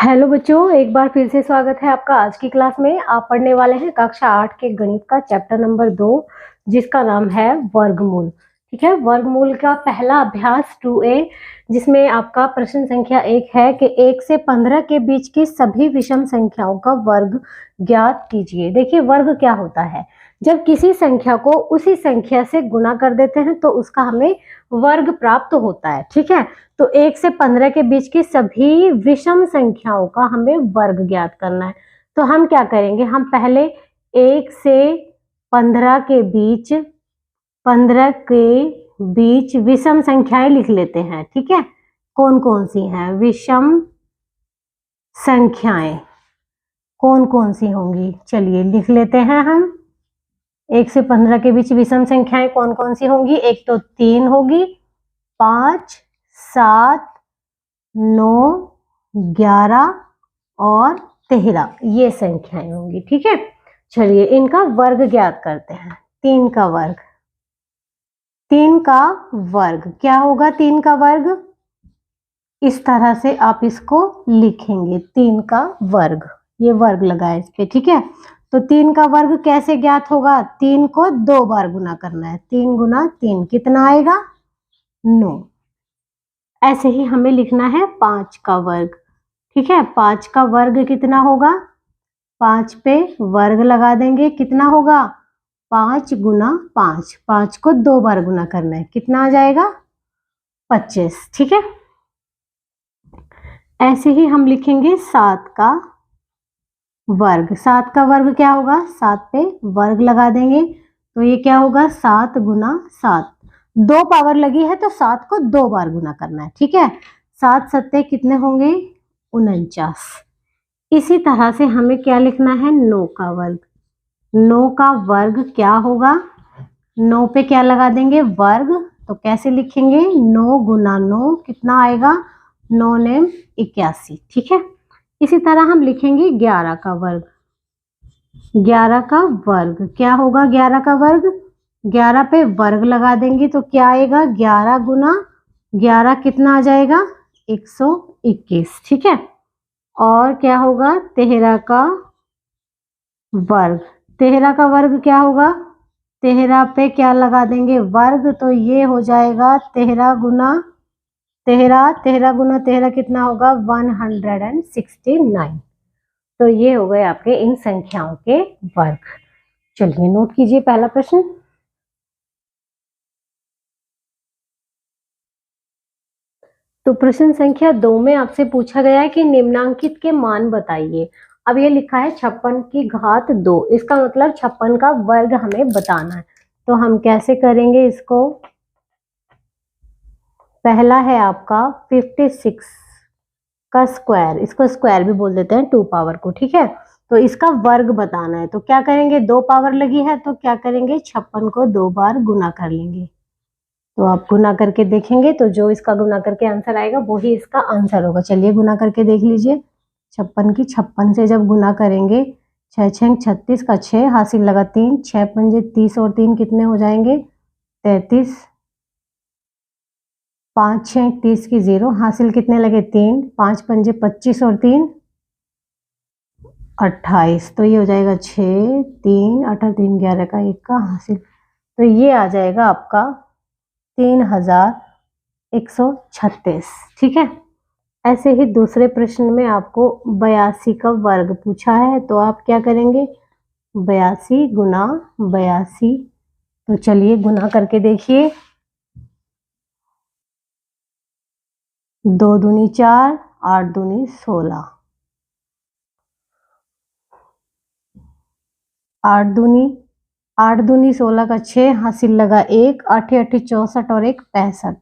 Hello बच्चों, एक बार फिर से स्वागत है आपका आज की क्लास में। आप पढ़ने वाले हैं कक्षा 8 के गणित का चैप्टर नंबर 2, जिसका नाम है वर्गमूल। ठीक है, वर्गमूल का पहला अभ्यास 2A, जिसमें आपका प्रश्न संख्या 1 है कि 1 से 15 के बीच की सभी विषम संख्याओं का वर्ग ज्ञात कीजिए। देखिए, वर्ग क्या होता है? जब किसी संख्या को उसी संख्या से गुना कर देते हैं तो उसका हमें वर्ग प्राप्त होता है। ठीक है, तो 1 से 15 के बीच की सभी विषम संख्याओं का हमें वर्ग ज्ञात करना है। तो हम क्या करेंगे, हम पहले 1 से 15 के बीच विषम संख्याएं लिख लेते हैं। ठीक है, कौन कौन सी हैं विषम संख्याएं? कौन कौन सी होंगी? चलिए लिख लेते हैं हम। 1 से 15 के बीच विषम संख्याएं कौन कौन सी होंगी? एक तो 3 होगी, 5, 7, 9, 11 और 13, ये संख्याएं होंगी। ठीक है, चलिए इनका वर्ग ज्ञात करते हैं। 3 का वर्ग, 3 का वर्ग क्या होगा? 3 का वर्ग इस तरह से आप इसको लिखेंगे, 3 का वर्ग, ये वर्ग लगा है इस पे। ठीक है, तो 3 का वर्ग कैसे ज्ञात होगा? 3 को 2 बार गुना करना है। 3 गुना 3 कितना आएगा? 9। ऐसे ही हमें लिखना है 5 का वर्ग। ठीक है, 5 का वर्ग कितना होगा? 5 पे वर्ग लगा देंगे, कितना होगा? 5 गुना 5, 5 को 2 बार गुना करना है, कितना आ जाएगा? 25। ठीक है, ऐसे ही हम लिखेंगे 7 का वर्ग। 7 का वर्ग क्या होगा? 7 पे वर्ग लगा देंगे, तो ये क्या होगा? 7 गुना 7, 2 पावर लगी है तो 7 को 2 बार गुना करना है। ठीक है, 7 सत्ते कितने होंगे? 49। इसी तरह से हमें क्या लिखना है? 9 का वर्ग। 9 का वर्ग क्या होगा? 9 पे क्या लगा देंगे? वर्ग। तो कैसे लिखेंगे? 9 गुना 9 कितना आएगा? 9 नेम 81। ठीक है, इसी तरह हम लिखेंगे 11 का वर्ग। 11 का वर्ग क्या होगा? 11 का वर्ग, 11 पे वर्ग लगा देंगे तो क्या आएगा? 11 गुना 11 कितना आ जाएगा? 121। ठीक है, और क्या होगा? 13 का वर्ग। 13 का वर्ग क्या होगा? 13 पे क्या लगा देंगे? वर्ग, तो ये हो जाएगा 13 गुना 13, 13 गुना 13 कितना होगा? 169। तो ये हो गए आपके इन संख्याओं के वर्ग। चलिए नोट कीजिए पहला प्रश्न। तो प्रश्न संख्या 2 में आपसे पूछा गया है कि निम्नांकित के मान बताइए। अब ये लिखा है 56 की घात 2, इसका मतलब 56 का वर्ग हमें बताना है। तो हम कैसे करेंगे इसको? पहला है आपका 56 का स्क्वायर, इसको स्क्वायर भी बोल देते हैं 2 पावर को। ठीक है, तो इसका वर्ग बताना है, तो क्या करेंगे? 2 पावर लगी है तो क्या करेंगे? 56 को 2 बार गुना कर लेंगे। तो आप गुना करके देखेंगे तो जो इसका गुना करके आंसर आएगा वो ही इसका आंसर होगा। चलिए गुना करके देख लीजिए। 56 की 56 से जब गुना करेंगे, 6 6 36 का 6 हासिल लगा 3, 6 पंजे 30 और 3 कितने हो जाएंगे? 33, 5 6 30 की 0 हासिल कितने लगे? 3, 5 पंजे 25 और 3 28, तो ये हो जाएगा 6 3 8 3 11 का 1 का हासिल, तो ये आ जाएगा आपका 3136। ठीक है, ऐसे ही दूसरे प्रश्न में आपको 82 का वर्ग पूछा है, तो आप क्या करेंगे? 82 गुना 82, तो चलिए गुना करके देखिए। 2 दूनी 4, 8 दूनी 16, 8 दूनी 16 का 6 हासिल लगा 1, 8 8 64 और 1 65,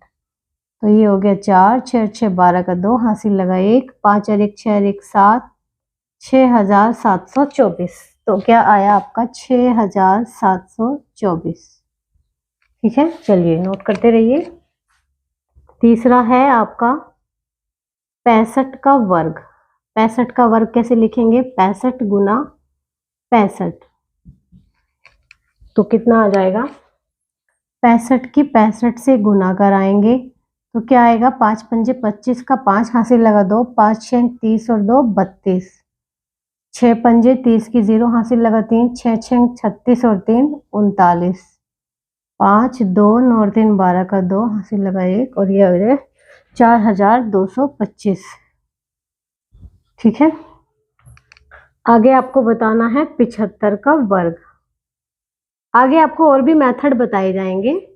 तो ये हो गया 4, 6 6 12 का 2 हासिल लगा 1, 5 और 1 6 और 1 7, 6724। तो क्या आया आपका? 6724। ठीक है, चलिए नोट करते रहिए। तीसरा है आपका 65 का वर्ग। 65 का वर्ग कैसे लिखेंगे? 65 गुना 65, तो कितना आ जाएगा? 65 की 65 से गुना कराएंगे तो क्या आएगा, 5 पंजे 25 का 5 हासिल लगा 2, 5 6 30 और 2 32, 6 पंजे 30 की 0 हासिल लगा 3, 6 6 36 और 3 39, 5 2 9 और 3 12 का 2 हासिल लगा 1 और ये हो गया 4225। ठीक है, आगे आपको बताना है 75 का वर्ग। आगे आपको और भी मेथड बताए जाएंगे।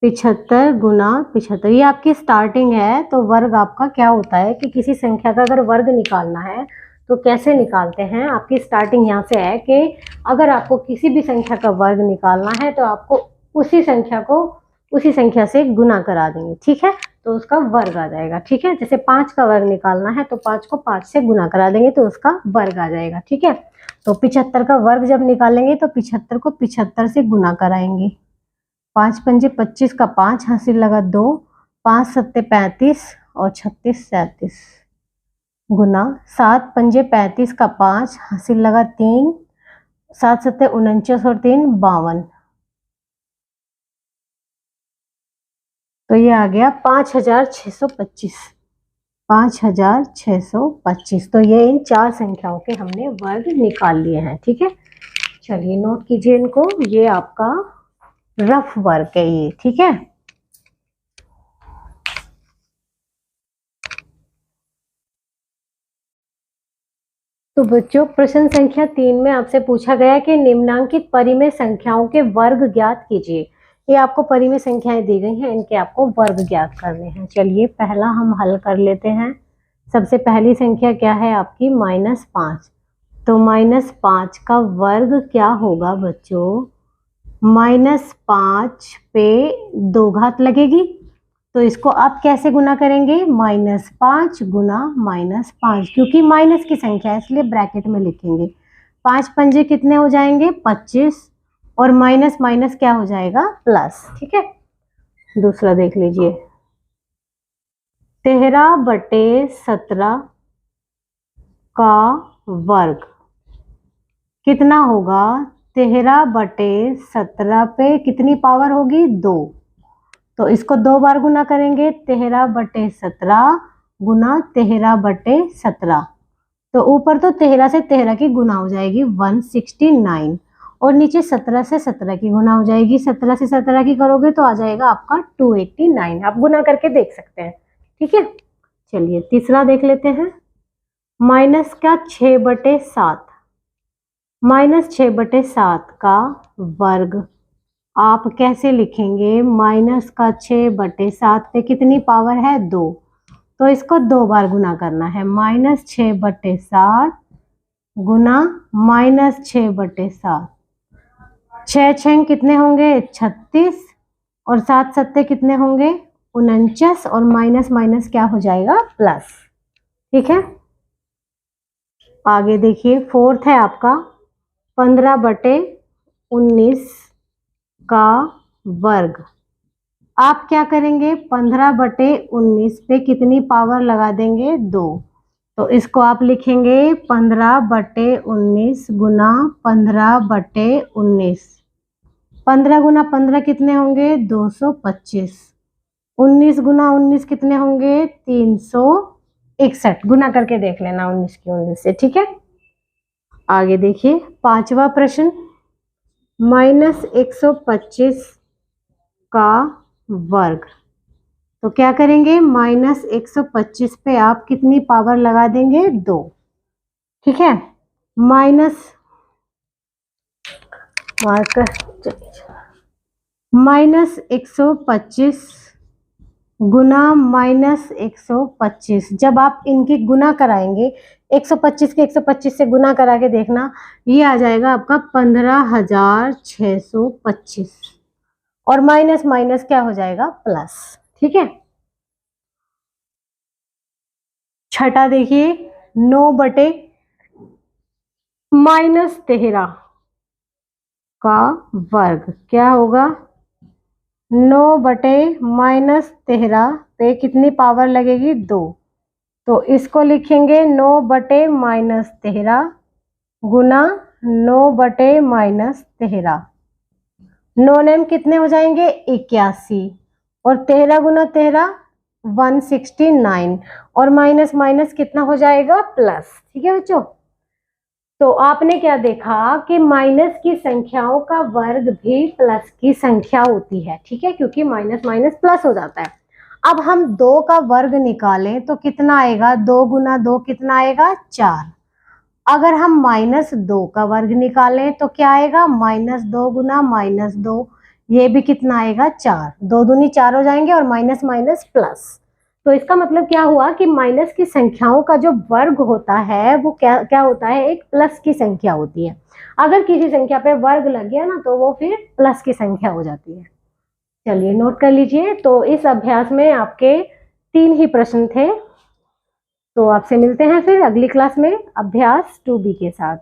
75 गुना 75, ये आपकी स्टार्टिंग है। तो वर्ग आपका क्या होता है कि किसी संख्या का अगर वर्ग निकालना है तो कैसे निकालते हैं। आपकी स्टार्टिंग यहाँ से है कि अगर आपको किसी भी संख्या का वर्ग निकालना है तो आपको उसी संख्या को उसी संख्या से गुना करा देंगे। ठीक है, तो उसका वर्ग आ जाएगा। ठीक है, जैसे 5 का वर्ग निकालना है तो 5 को 5 से गुना करा देंगे तो उसका वर्ग आ जाएगा। ठीक है, तो 75 का वर्ग जब निकालेंगे तो 75 को 75 से गुना कराएंगे। 5 पंजे 25 का 5 हासिल लगा 2, 5 सत्ते 35 और 36 37, गुना 7 पंजे 35 का 5 हासिल लगा 3, 7 सत्ते 49 और 3 52। तो ये आ गया 5625, 5625। तो ये इन 4 संख्याओं के हमने वर्ग निकाल लिए हैं। ठीक है, चलिए नोट कीजिए इनको, ये आपका रफ वर्ग है ये। ठीक है, तो बच्चों प्रश्न संख्या 3 में आपसे पूछा गया कि निम्नांकित परिमेय संख्याओं के वर्ग ज्ञात कीजिए। ये आपको परिमेय संख्याएं दी गई हैं, इनके आपको वर्ग ज्ञात करने हैं। चलिए पहला हम हल कर लेते हैं। सबसे पहली संख्या क्या है आपकी, -5। तो -5 का वर्ग क्या होगा बच्चों, -5 पे 2 घात लगेगी। तो इसको आप कैसे गुना करेंगे, -5 गुना -5, क्योंकि माइनस की संख्या है इसलिए ब्रैकेट में लिखेंगे। 5 पंजे कितने हो जाएंगे, 25, और माइनस माइनस क्या हो जाएगा, प्लस। ठीक है, दूसरा देख लीजिए, 13/17 का वर्ग कितना होगा, 13/17 पे कितनी पावर होगी, 2। तो इसको 2 बार गुना करेंगे, 13/17 गुना 13/17। तो ऊपर तो 13 से 13 की गुना हो जाएगी 169, और नीचे 17 से 17 की गुना हो जाएगी। 17 से 17 की करोगे तो आ जाएगा आपका 289। आप गुना करके देख सकते हैं। ठीक है, चलिए तीसरा देख लेते हैं। माइनस का 6/7, -6/7 का वर्ग आप कैसे लिखेंगे, माइनस का 6/7 पे कितनी पावर है, 2। तो इसको 2 बार गुना करना है, -6/7 गुना -6/7। 6 6 कितने होंगे, 36, और 7 सत्ते कितने होंगे, 49, और माइनस माइनस क्या हो जाएगा, प्लस। ठीक है, आगे देखिए, फोर्थ है आपका 15/19 का वर्ग। आप क्या करेंगे, 15/19 पे कितनी पावर लगा देंगे, 2। तो इसको आप लिखेंगे 15/19 गुना 15/19। 15 गुना 15 कितने होंगे, 225। 19 गुना 19 कितने होंगे, 361। गुना करके देख लेना 19 की 19 से। ठीक है, आगे देखिए, पांचवा प्रश्न, -125 का वर्ग। तो क्या करेंगे, -125 पे आप कितनी पावर लगा देंगे, 2। ठीक है, -125 गुना -125। जब आप इनकी गुना कराएंगे, 125 के 125 से गुना करा के देखना, ये आ जाएगा आपका 15,625, और माइनस माइनस क्या हो जाएगा, प्लस। ठीक है, छठा देखिए, 9/-13 का वर्ग क्या होगा, 9/-13 पे कितनी पावर लगेगी, 2। तो इसको लिखेंगे 9/-13 गुना 9/-13। 9 नेम कितने हो जाएंगे, 81, और 13 गुना 13 169, और माइनस माइनस कितना हो जाएगा, प्लस। ठीक है बच्चों, तो आपने क्या देखा कि माइनस की संख्याओं का वर्ग भी प्लस की संख्या होती है। ठीक है, क्योंकि माइनस माइनस प्लस हो जाता है। अब हम 2 का वर्ग निकालें तो कितना आएगा, 2 गुना 2 कितना आएगा, 4। अगर हम -2 का वर्ग निकालें तो क्या आएगा, -2 गुना -2, ये भी कितना आएगा, 4। 2 दूनी 4 हो जाएंगे और माइनस माइनस प्लस। तो इसका मतलब क्या हुआ कि माइनस की संख्याओं का जो वर्ग होता है वो क्या क्या होता है, एक प्लस की संख्या होती है। अगर किसी संख्या पे वर्ग लग गया ना तो वो फिर प्लस की संख्या हो जाती है। चलिए नोट कर लीजिए। तो इस अभ्यास में आपके 3 ही प्रश्न थे। तो आपसे मिलते हैं फिर अगली क्लास में अभ्यास 2B के साथ।